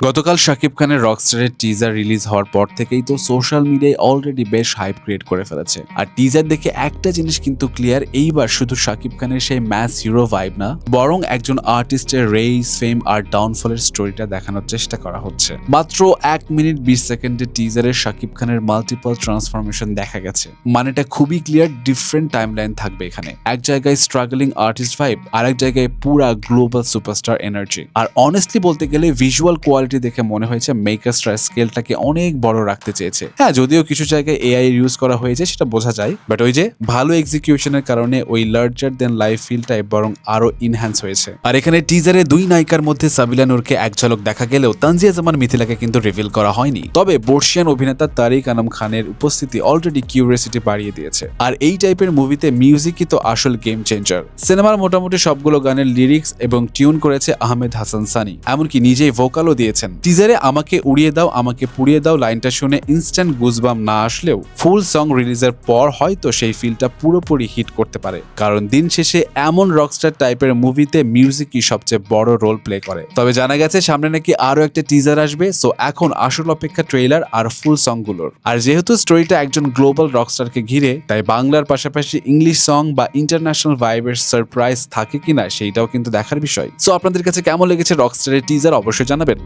গতকাল শাকিব খানের রকস্টারের teaser release হওয়ার পর থেকেই তো সোশ্যাল মিডিয়ায় অলরেডি বেশ হাইপ ক্রিয়েট করে ফেলেছে। আর টিজার দেখে একটা জিনিস কিন্তু ক্লিয়ার, এইবার শুধু শাকিব খানের সেই ম্যাস হিরো ভাইব না, বরং একজন আর্টিস্টের রেইস, ফেম আর ডাউনফলের স্টোরিটা দেখানোর চেষ্টা করা হচ্ছে। মাত্র 1 মিনিট 20 সেকেন্ডের টিজারে শাকিব খানের মাল্টিপল ট্রান্সফরমেশন দেখা গেছে। মানেটা খুবই ক্লিয়ার, ডিফারেন্ট টাইমলাইন থাকবে এখানে। এক জায়গায় স্ট্রাগলিং আর্টিস্ট ভাইব, আর এক জায়গায় পুরা গ্লোবাল সুপারস্টার এনার্জি। আর অনেস্টলি বলতে গেলে ভিজুয়াল কোয়ালিটি দেখে মনে হয়েছে মেকার্সরা স্কেলটাকে অনেক বড় রাখতে চেয়েছে। হ্যাঁ, যদিও কিছু জায়গায় এআই ইউজ করা হয়েছে সেটা বোঝা যায়, বাট ওই যে ভালো এক্সিকিউশনের কারণে ওই লার্জার দেন লাইফ ফিলটাই বরং আরো ইনহ্যান্স হয়েছে। আর এখানে টিজারে দুই নায়িকার মধ্যে সাবিলা নূরকে এক ঝলক দেখা গেলেও তানজিয়া জামান মিথিলাকে কিন্তু রিভিল করা হয়নি। তবে বর্ষিয়ান অভিনেতা তারিক আনাম খানের উপস্থিতি অলরেডি কিউরিয়াসিটি বাড়িয়ে দিয়েছে। আর এই টাইপের মুভিতে মিউজিকই তো আসল গেম চেঞ্জার। সিনেমার মোটামুটি সবগুলো গানের লিরিক্স এবং টিউন করেছে আহমেদ হাসান সানি, এমনকি নিজেই ভোকালও দিয়েছেন। টিজারে আমাকে উড়িয়ে দাও আমাকে পুড়িয়ে দাও লাইনটা শুনে ইনস্ট্যান্ট গুজবাম না আসলেও ফুল সং রিলিজের পর হয়তো সেই ফিলটা পুরোপুরি হিট করতে পারে। কারণ দিন শেষে এমন রকস্টার টাইপের মুভিতে মিউজিকই সবচেয়ে বড় রোল প্লে করে। তবে জানা গেছে সামনে নাকি আরো একটা টিজার আসবে, সো এখন আসল অপেক্ষা ট্রেইলার আর ফুল সং গুলোর। আর যেহেতু স্টোরিটা একজন গ্লোবাল রকস্টারকে ঘিরে, তাই বাংলার পাশাপাশি ইংলিশ সং বা ইন্টারন্যাশনাল ভাইবের সারপ্রাইজ থাকে কিনা সেইটাও কিন্তু দেখার বিষয়। সো আপনাদের কাছে কেমন লেগেছে রকস্টারের টিজার অবশ্যই জানাবেন।